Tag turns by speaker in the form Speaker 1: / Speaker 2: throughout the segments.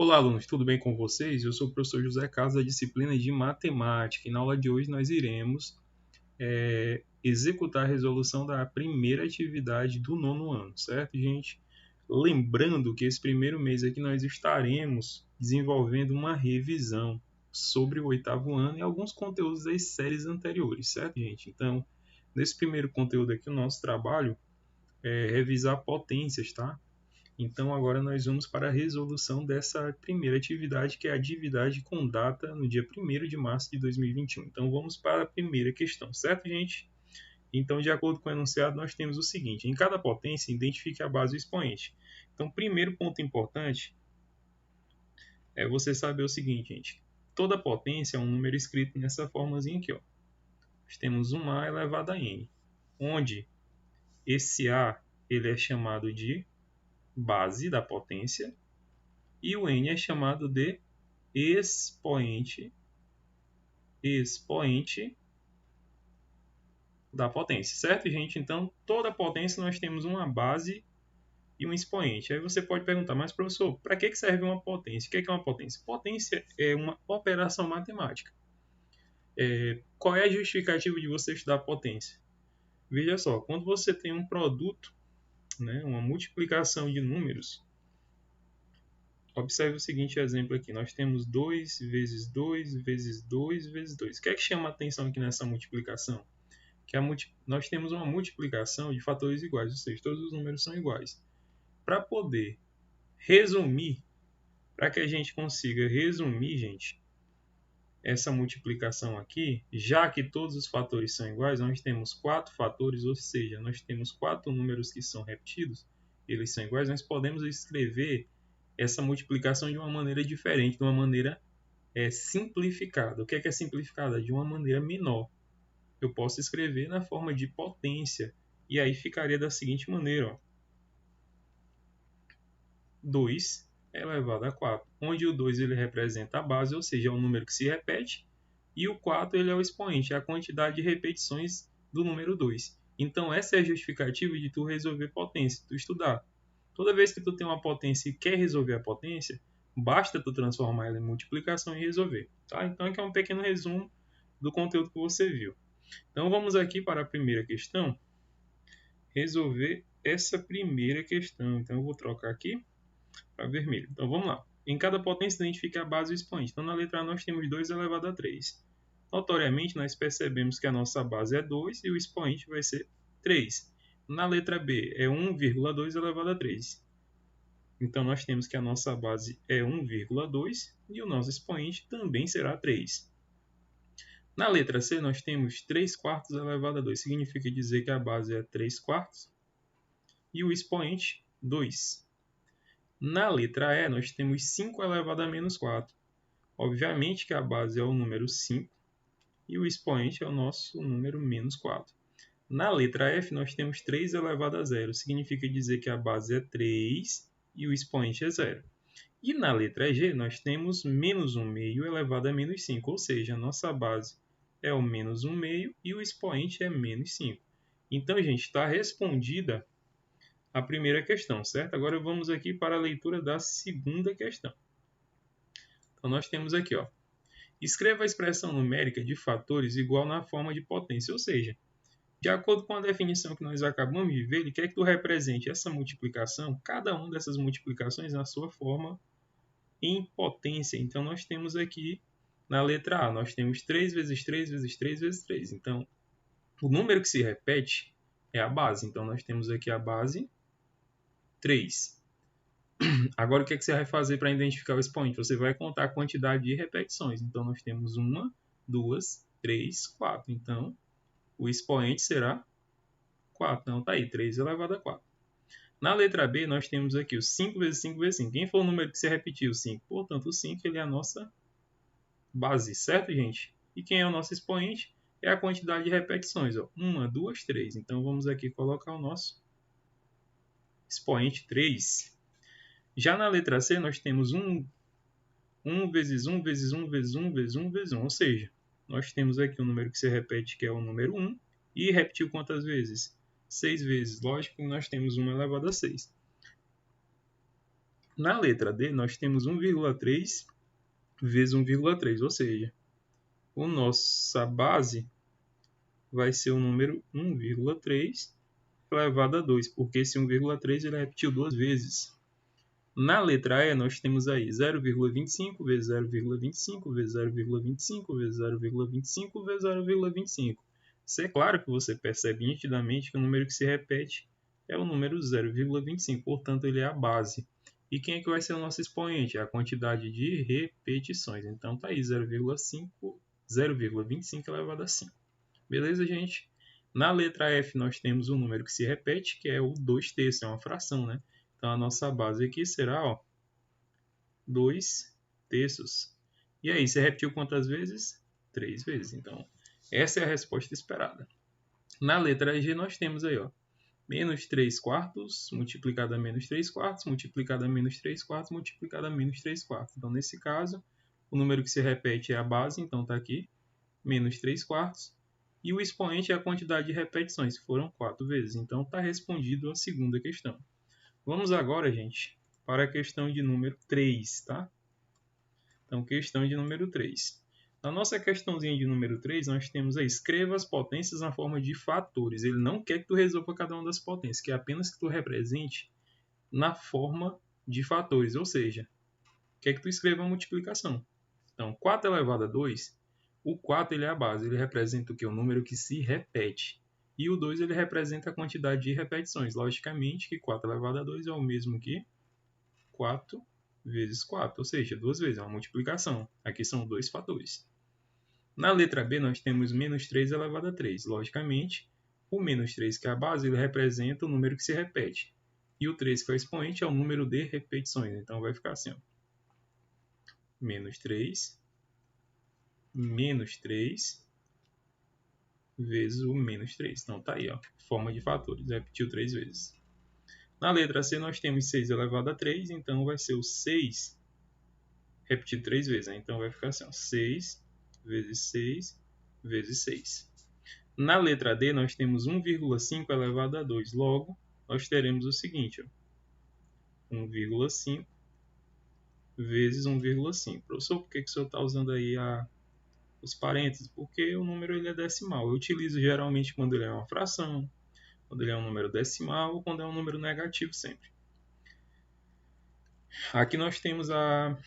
Speaker 1: Olá, alunos, tudo bem com vocês? Eu sou o professor José Carlos, da disciplina de Matemática, e na aula de hoje nós iremos executar a resolução da primeira atividade do nono ano, certo, gente? Lembrando que esse primeiro mês aqui nós estaremos desenvolvendo uma revisão sobre o oitavo ano e alguns conteúdos das séries anteriores, certo, gente? Então, nesse primeiro conteúdo aqui, o nosso trabalho é revisar potências, tá? Então, agora nós vamos para a resolução dessa primeira atividade, que é a atividade com data no dia 1º de março de 2021. Então, vamos para a primeira questão, certo, gente? Então, de acordo com o enunciado, nós temos o seguinte: em cada potência, identifique a base do expoente. Então, primeiro ponto importante é você saber o seguinte, gente. Toda potência é um número escrito nessa formazinha aqui, ó. Nós temos um A elevado a N, onde esse A ele é chamado de base da potência e o N é chamado de expoente da potência, certo, gente? Então, toda potência nós temos uma base e um expoente. Aí você pode perguntar, mas professor, para que serve uma potência? O que é uma potência? Potência é uma operação matemática. Qual é a justificativa de você estudar potência? Veja só, quando você tem um produto, né, uma multiplicação de números, observe o seguinte exemplo aqui. Nós temos 2 vezes 2 vezes 2 vezes 2. O que é que chama a atenção aqui nessa multiplicação? Que nós temos uma multiplicação de fatores iguais, ou seja, todos os números são iguais. Para poder resumir, para que a gente consiga resumir, gente, essa multiplicação aqui, já que todos os fatores são iguais, nós temos 4 fatores, ou seja, nós temos 4 números que são repetidos, eles são iguais, nós podemos escrever essa multiplicação de uma maneira diferente, de uma maneira simplificada. O que é simplificada? De uma maneira menor. Eu posso escrever na forma de potência, e aí ficaria da seguinte maneira, ó. 2 elevado a 4, onde o 2 ele representa a base, ou seja, é um número que se repete, e o 4 ele é o expoente, é a quantidade de repetições do número 2. Então, essa é a justificativa de tu resolver potência, tu estudar. Toda vez que tu tem uma potência e quer resolver a potência, basta tu transformar ela em multiplicação e resolver. Tá? Então, aqui é um pequeno resumo do conteúdo que você viu. Então, vamos aqui para a primeira questão, resolver essa primeira questão. Então, eu vou trocar aqui para vermelho. Então, vamos lá. Em cada potência, identifique a base e o expoente. Então, na letra A, nós temos 2 elevado a 3. Notoriamente, nós percebemos que a nossa base é 2 e o expoente vai ser 3. Na letra B, é 1,2 elevado a 3. Então, nós temos que a nossa base é 1,2 e o nosso expoente também será 3. Na letra C, nós temos 3 quartos elevado a 2. Significa dizer que a base é 3 quartos e o expoente 2. Na letra E, nós temos 5 elevado a menos 4. Obviamente que a base é o número 5 e o expoente é o nosso número menos 4. Na letra F, nós temos 3 elevado a 0. Significa dizer que a base é 3 e o expoente é 0. E na letra G, nós temos menos 1 meio elevado a menos 5. Ou seja, a nossa base é o menos 1 meio e o expoente é menos 5. Então, gente, está respondida a primeira questão, certo? Agora vamos aqui para a leitura da segunda questão. Então, nós temos aqui, ó, escreva a expressão numérica de fatores igual na forma de potência, ou seja, de acordo com a definição que nós acabamos de ver, ele quer que tu represente essa multiplicação, cada uma dessas multiplicações na sua forma em potência. Então, nós temos aqui, na letra A, nós temos 3 vezes 3 vezes 3 vezes 3. Então, o número que se repete é a base. Então, nós temos aqui a base 3. Agora, o que você vai fazer para identificar o expoente? Você vai contar a quantidade de repetições. Então, nós temos 1, 2, 3, 4. Então, o expoente será 4. Então, está aí, 3 elevado a 4. Na letra B, nós temos aqui o 5 vezes 5 vezes 5. Quem foi o número que se repetiu? 5. Portanto, o 5 ele é a nossa base, certo, gente? E quem é o nosso expoente? É a quantidade de repetições. 1, 2, 3. Então, vamos aqui colocar o nosso expoente 3. Já na letra C, nós temos 1 vezes 1 vezes 1 vezes 1 vezes 1 vezes 1. Ou seja, nós temos aqui um número que se repete, que é o número 1. E repetiu quantas vezes? 6 vezes. Lógico que nós temos 1 elevado a 6. Na letra D, nós temos 1,3 vezes 1,3, ou seja, a nossa base vai ser o número 1,3 elevado a 2, porque esse 1,3 ele repetiu duas vezes. Na letra E, nós temos aí 0,25 vezes 0,25 vezes 0,25 vezes 0,25 vezes 0,25. Isso é claro que você percebe nitidamente que o número que se repete é o número 0,25, portanto ele é a base. E quem é que vai ser o nosso expoente? É a quantidade de repetições. Então tá aí 0,25 elevado a 5. Beleza, gente? Na letra F nós temos um número que se repete, que é o 2/3, é uma fração, né? Então a nossa base aqui será, ó, 2/3. E aí, você repetiu quantas vezes? 3 vezes. Então, essa é a resposta esperada. Na letra G nós temos aí, ó, menos 3 quartos multiplicado a menos 3 quartos multiplicado a menos 3 quartos multiplicado a menos 3 quartos. Então, nesse caso, o número que se repete é a base, então está aqui, menos 3 quartos. E o expoente é a quantidade de repetições, que foram 4 vezes. Então, está respondido a segunda questão. Vamos agora, gente, para a questão de número 3, tá? Então, questão de número 3. Na nossa questãozinha de número 3, nós temos aí, escreva as potências na forma de fatores. Ele não quer que tu resolva cada uma das potências, quer apenas que tu represente na forma de fatores, ou seja, quer que tu escreva a multiplicação. Então, 4 elevado a 2, o 4 ele é a base, ele representa o que? O número que se repete. E o 2 ele representa a quantidade de repetições. Logicamente que 4 elevado a 2 é o mesmo que 4 vezes 4, ou seja, duas vezes, é uma multiplicação. Aqui são dois fatores. Na letra B, nós temos menos 3 elevado a 3. Logicamente, o menos 3, que é a base, ele representa o número que se repete. E o 3, que é o expoente, é o número de repetições. Então, vai ficar assim, ó. Menos 3 vezes o menos 3. Então, tá aí, ó, forma de fatores. Repetiu 3 vezes. Na letra C, nós temos 6 elevado a 3. Então, vai ser o 6 repetido 3 vezes. Né? Então, vai ficar assim, ó, 6 vezes 6 vezes 6. Na letra D, nós temos 1,5 elevado a 2. Logo, nós teremos o seguinte, ó, 1,5 vezes 1,5. Professor, por que o senhor está usando aí os parênteses? Porque o número ele é decimal. Eu utilizo geralmente quando ele é uma fração, quando ele é um número decimal ou quando é um número negativo sempre. Aqui nós temos a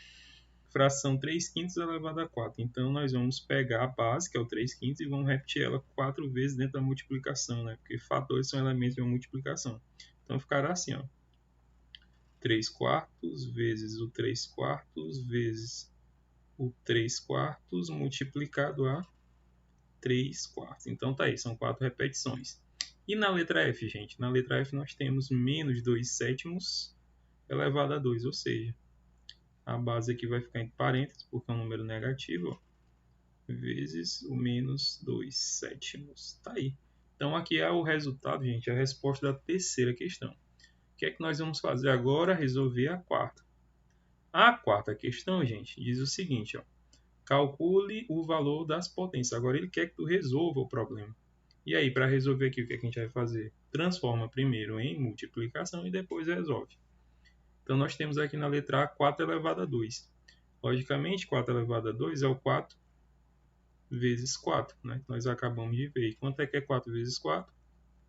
Speaker 1: fração 3/5 elevado a 4. Então, nós vamos pegar a base, que é o 3/5, e vamos repetir ela 4 vezes dentro da multiplicação, né? Porque fatores são elementos de uma multiplicação. Então, ficará assim, ó. 3/4 vezes o 3/4 vezes o 3/4 multiplicado a 3/4. Então, tá aí, são 4 repetições. E na letra F, gente? Na letra F nós temos menos 2/7 elevado a 2, ou seja, a base aqui vai ficar entre parênteses, porque é um número negativo, ó, vezes o menos 2/7. Tá aí. Então, aqui é o resultado, gente, a resposta da terceira questão. O que é que nós vamos fazer agora? Resolver a quarta. A quarta questão, gente, diz o seguinte, ó. Calcule o valor das potências. Agora, ele quer que tu resolva o problema. E aí, para resolver aqui, o que é que a gente vai fazer? Transforma primeiro em multiplicação e depois resolve. Então, nós temos aqui na letra A 4 elevado a 2. Logicamente, 4 elevado a 2 é o 4 vezes 4, né? Que nós acabamos de ver. E quanto é que é 4 vezes 4?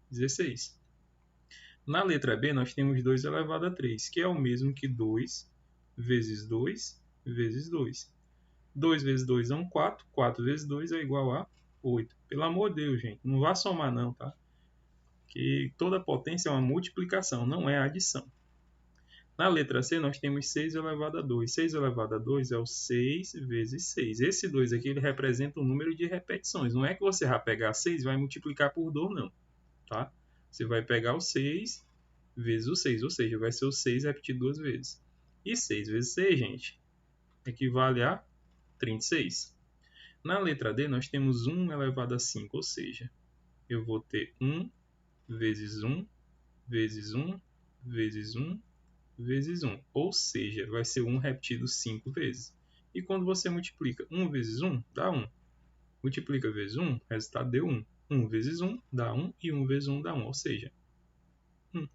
Speaker 1: 16. Na letra B, nós temos 2 elevado a 3, que é o mesmo que 2 vezes 2 vezes 2. 2 vezes 2 é 4. 4 vezes 2 é igual a 8. Pelo amor de Deus, gente, não vá somar não, tá? Que toda potência é uma multiplicação, não é adição. Na letra C, nós temos 6 elevado a 2. 6 elevado a 2 é o 6 vezes 6. Esse 2 aqui ele representa o número de repetições. Não é que você vai pegar 6 e vai multiplicar por 2, não. Tá? Você vai pegar o 6 vezes o 6, ou seja, vai ser o 6 repetido duas vezes. E 6 vezes 6, gente, equivale a 36. Na letra D, nós temos 1 elevado a 5, ou seja, eu vou ter 1 vezes 1 vezes 1 vezes 1 vezes 1, ou seja, vai ser 1 repetido 5 vezes. E quando você multiplica 1 vezes 1, dá 1. Multiplica vezes 1, resultado deu 1. 1 vezes 1 dá 1 e 1 vezes 1 dá 1, ou seja, 1.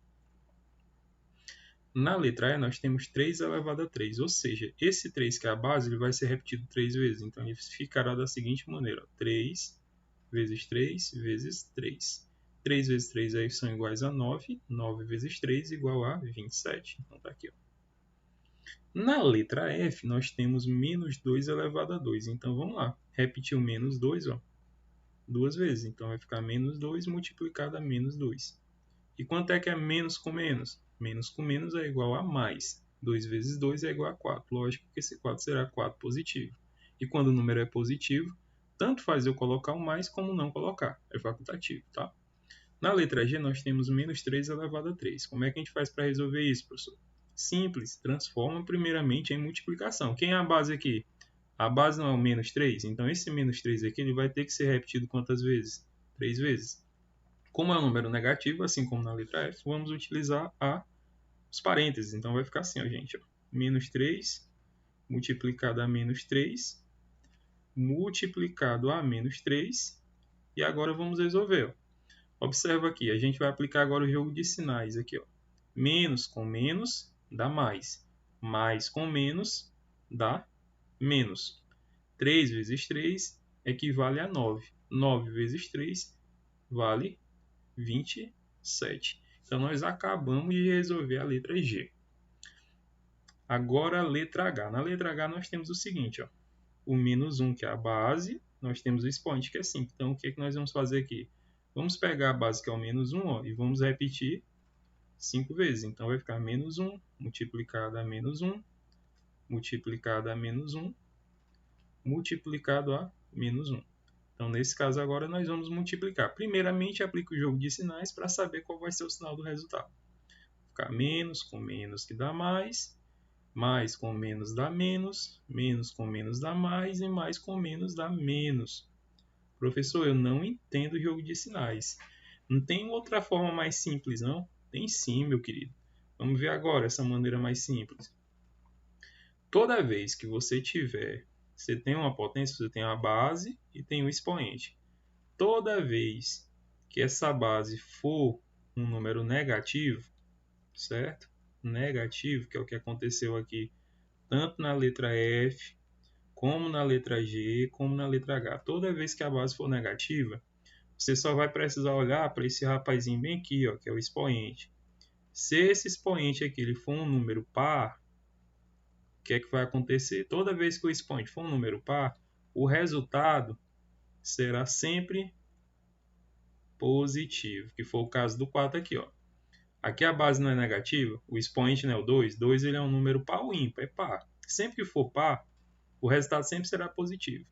Speaker 1: Na letra E, nós temos 3 elevado a 3, ou seja, esse 3 que é a base, ele vai ser repetido 3 vezes. Então, ele ficará da seguinte maneira: 3 vezes 3 vezes 3. 3 vezes 3 aí são iguais a 9. 9 vezes 3 igual a 27. Então, está aqui. Ó. Na letra F, nós temos menos 2 elevado a 2. Então, vamos lá. Repetir o menos 2 ó, 2 vezes. Então, vai ficar menos 2 multiplicado a menos 2. E quanto é que é menos com menos? Menos com menos é igual a mais. 2 vezes 2 é igual a 4. Lógico que esse 4 será 4 positivo. E quando o número é positivo, tanto faz eu colocar o mais como não colocar. É facultativo, tá? Na letra G, nós temos menos 3 elevado a 3. Como é que a gente faz para resolver isso, professor? Simples. Transforma primeiramente em multiplicação. Quem é a base aqui? A base não é o menos 3? Então, esse menos 3 aqui ele vai ter que ser repetido quantas vezes? 3 vezes. Como é um número negativo, assim como na letra F, vamos utilizar os parênteses. Então, vai ficar assim, ó, gente. Ó. Menos 3 multiplicado a menos 3 multiplicado a menos 3. E agora vamos resolver. Ó. Observa aqui, a gente vai aplicar agora o jogo de sinais. Aqui, ó. Menos com menos dá mais. Mais com menos dá menos. 3 vezes 3 equivale a 9. 9 vezes 3 vale 27. Então, nós acabamos de resolver a letra G. Agora, a letra H. Na letra H, nós temos o seguinte. Ó. O menos 1, que é a base. Nós temos o expoente, que é 5. Então, o que, é que nós vamos fazer aqui? Vamos pegar a base, que é o menos 1, ó, e vamos repetir 5 vezes. Então, vai ficar menos 1 multiplicado a menos 1, multiplicado a menos 1, multiplicado a menos 1. Então, nesse caso agora, nós vamos multiplicar. Primeiramente, aplica o jogo de sinais para saber qual vai ser o sinal do resultado. Ficar menos com menos que dá mais com menos dá menos com menos dá mais e mais com menos dá menos. Professor, eu não entendo o jogo de sinais. Não tem outra forma mais simples, não? Tem sim, meu querido. Vamos ver agora essa maneira mais simples. Toda vez que você tem uma potência, você tem a base e tem o expoente. Toda vez que essa base for um número negativo, certo? Negativo, que é o que aconteceu aqui, tanto na letra F, como na letra G, como na letra H. Toda vez que a base for negativa, você só vai precisar olhar para esse rapazinho bem aqui, ó, que é o expoente. Se esse expoente aqui ele for um número par, o que é que vai acontecer? Toda vez que o expoente for um número par, o resultado será sempre positivo, que foi o caso do 4 aqui, ó. Aqui a base não é negativa, o expoente não é o 2. 2 ele é um número par ou ímpar, é par. Sempre que for par, o resultado sempre será positivo.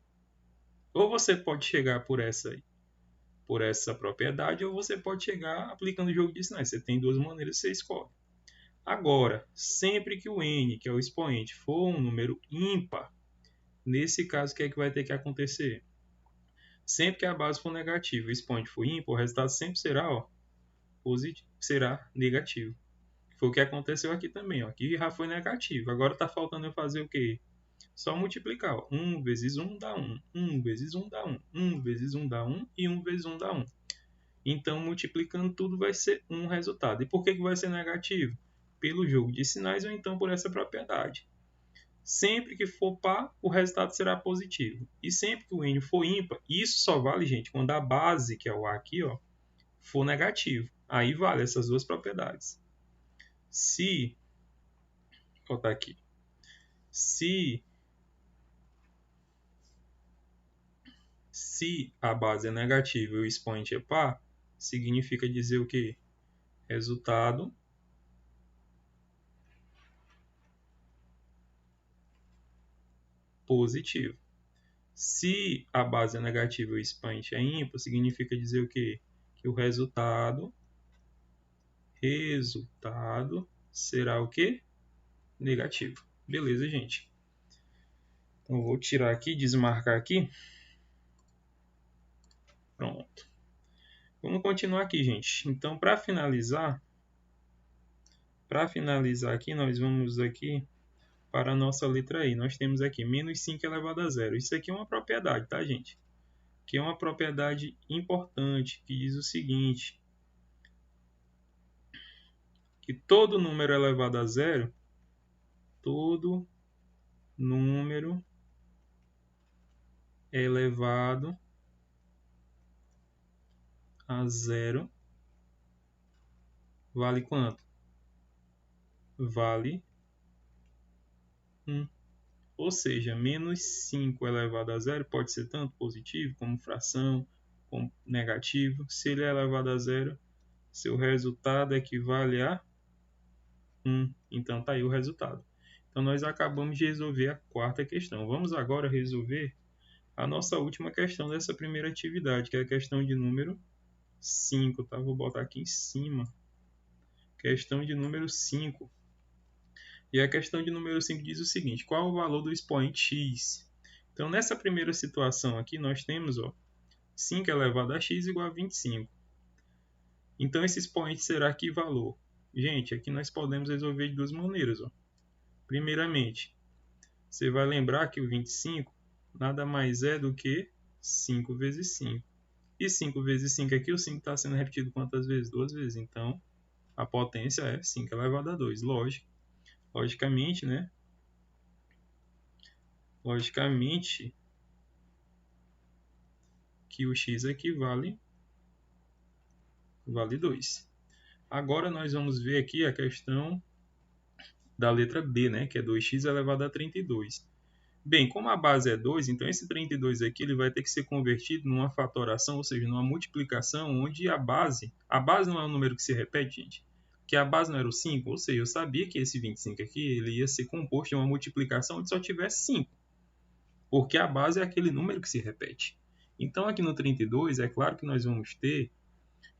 Speaker 1: Ou você pode chegar por essa propriedade, ou você pode chegar aplicando o jogo de sinais. Você tem duas maneiras, você escolhe. Agora, sempre que o n, que é o expoente, for um número ímpar, nesse caso, o que é que vai ter que acontecer? Sempre que a base for negativa e o expoente for ímpar, o resultado sempre será, ó, positivo, será negativo. Foi o que aconteceu aqui também. Ó. Aqui já foi negativo. Agora está faltando eu fazer o quê? Só multiplicar. Ó. 1 vezes 1 dá 1. 1 vezes 1 dá 1. 1 vezes 1 dá 1. E 1 vezes 1 dá 1. Então, multiplicando tudo vai ser um resultado. E por que vai ser negativo? Pelo jogo de sinais ou então por essa propriedade. Sempre que for par, o resultado será positivo. E sempre que o n for ímpar, isso só vale, gente, quando a base, que é o A aqui, ó, for negativo. Aí vale essas duas propriedades. Vou botar aqui. Se a base é negativa e o expoente é par, significa dizer o quê? Resultado positivo. Se a base é negativa e o expoente é ímpar, significa dizer o quê? Que o resultado será o quê? Negativo. Beleza, gente? Então, vou tirar aqui, desmarcar aqui. Pronto. Vamos continuar aqui, gente. Então, para finalizar aqui, nós vamos aqui para a nossa letra I. Nós temos aqui menos 5 elevado a zero. Isso aqui é uma propriedade, tá, gente? Que é uma propriedade importante, que diz o seguinte. que todo número elevado a zero, todo número elevado a zero vale quanto? Vale 1. Ou seja, menos 5 elevado a zero pode ser tanto positivo como fração, como negativo. Se ele é elevado a zero, seu resultado equivale a 1. Então está aí o resultado. Então nós acabamos de resolver a quarta questão. Vamos agora resolver a nossa última questão dessa primeira atividade, que é a questão de número 5. Tá? Vou botar aqui em cima. Questão de número 5. E a questão de número 5 diz o seguinte: qual o valor do expoente x? Então, nessa primeira situação aqui, nós temos 5 elevado a x igual a 25. Então, esse expoente será que valor? Gente, aqui nós podemos resolver de duas maneiras. Primeiramente, você vai lembrar que o 25 nada mais é do que 5 vezes 5. E 5 vezes 5 aqui, o 5 está sendo repetido quantas vezes? Duas vezes. Então, a potência é 5 elevado a 2. Logicamente, né? Logicamente que o x equivale vale 2. Agora nós vamos ver aqui a questão da letra B, né? Que é 2x elevado a 32. Bem, como a base é 2, então esse 32 aqui ele vai ter que ser convertido numa fatoração, ou seja, numa multiplicação, onde a base não é um número que se repete, gente, que a base não era o 5, ou seja, eu sabia que esse 25 aqui ele ia ser composto de uma multiplicação onde só tivesse 5, porque a base é aquele número que se repete. Então aqui no 32, é claro que nós vamos ter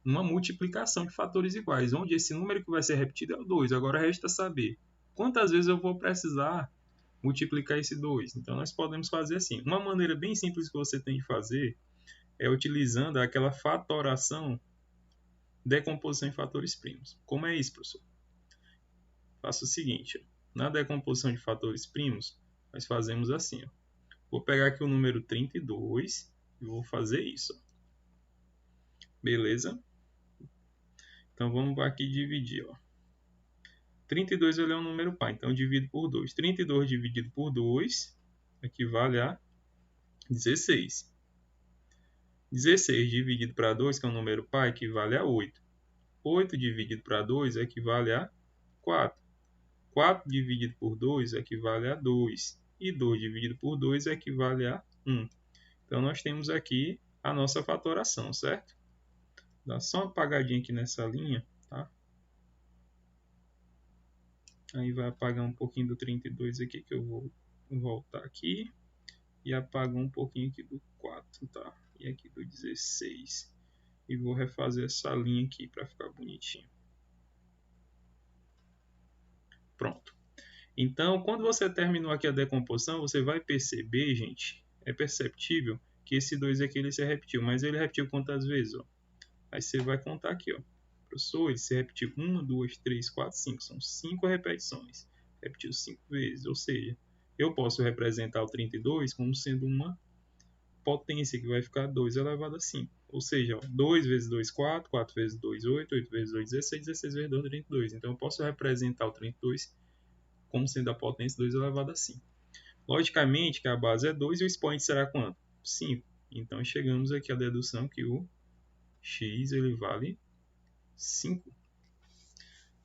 Speaker 1: uma multiplicação de fatores iguais, onde esse número que vai ser repetido é o 2. Agora resta saber quantas vezes eu vou precisar multiplicar esse 2. Então, nós podemos fazer assim. Uma maneira bem simples que você tem de fazer é utilizando aquela fatoração, decomposição em fatores primos. Como é isso, professor? Faça o seguinte. Na decomposição de fatores primos, nós fazemos assim. Vou pegar aqui o número 32 e vou fazer isso. Beleza? Então, vamos aqui dividir. 32 ele é um número par, então eu divido por 2. 32 dividido por 2 equivale a 16. 16 dividido para 2, que é um número par, equivale a 8. 8 dividido para 2 equivale a 4. 4 dividido por 2 equivale a 2. E 2 dividido por 2 equivale a 1. Então, nós temos aqui a nossa fatoração, certo? Dá só uma apagadinha aqui nessa linha, tá? Aí vai apagar um pouquinho do 32 aqui, que eu vou voltar aqui. E apago um pouquinho aqui do 4, tá? E aqui do 16. E vou refazer essa linha aqui para ficar bonitinho. Pronto. Então, quando você terminou aqui a decomposição, você vai perceber, gente, é perceptível que esse 2 aqui ele se repetiu. Mas ele repetiu quantas vezes? Aí você vai contar aqui. Professor, ele se repetiu 1, 2, 3, 4, 5. São 5 repetições. Repetiu 5 vezes. Ou seja, eu posso representar o 32 como sendo uma potência que vai ficar 2 elevado a 5. Ou seja, 2 vezes 2, 4, 4 vezes 2, 8, 8 vezes 2, 16, 16 vezes 2, 32. Então, eu posso representar o 32 como sendo a potência 2 elevado a 5. Logicamente que a base é 2 e o expoente será quanto? 5. Então, chegamos aqui à dedução que o x ele vale 5.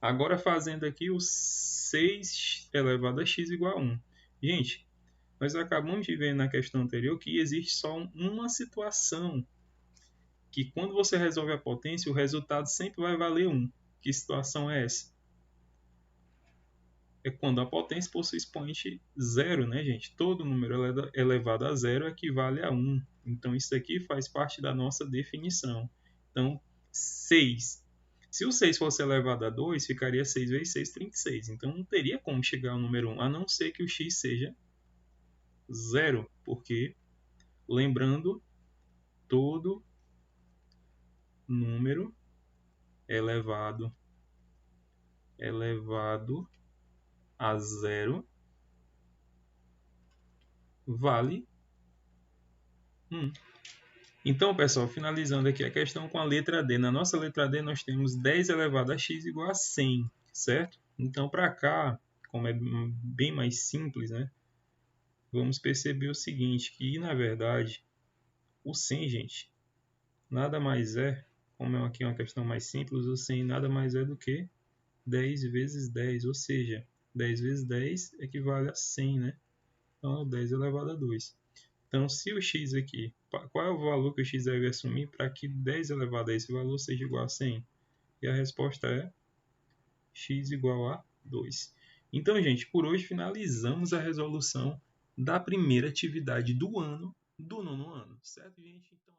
Speaker 1: Agora, fazendo aqui o 6 elevado a x igual a 1. Gente, nós acabamos de ver na questão anterior que existe só uma situação que quando você resolve a potência, o resultado sempre vai valer 1. Que situação é essa? É quando a potência possui expoente zero, né, gente? Todo número elevado a zero equivale a 1. Então, isso aqui faz parte da nossa definição. Então, 6. Se o 6 fosse elevado a 2, ficaria 6 vezes 6, 36. Então, não teria como chegar ao número 1, a não ser que o x seja zero, porque, lembrando, todo número elevado a zero vale 1. Então, pessoal, finalizando aqui a questão com a letra D. Na nossa letra D, nós temos 10 elevado a x igual a 100. certo? Então, para cá, como é bem mais simples, né? Vamos perceber o seguinte, que na verdade, o 100, gente, nada mais é, como aqui é uma questão mais simples, o 100 nada mais é do que 10 vezes 10, ou seja, 10 vezes 10 equivale a 100, né? Então, 10 elevado a 2. Então, se o x aqui, qual é o valor que o x deve assumir para que 10 elevado a esse valor seja igual a 100? E a resposta é x igual a 2. Então, gente, por hoje finalizamos a resolução da primeira atividade do ano, do nono ano, certo, gente? Então,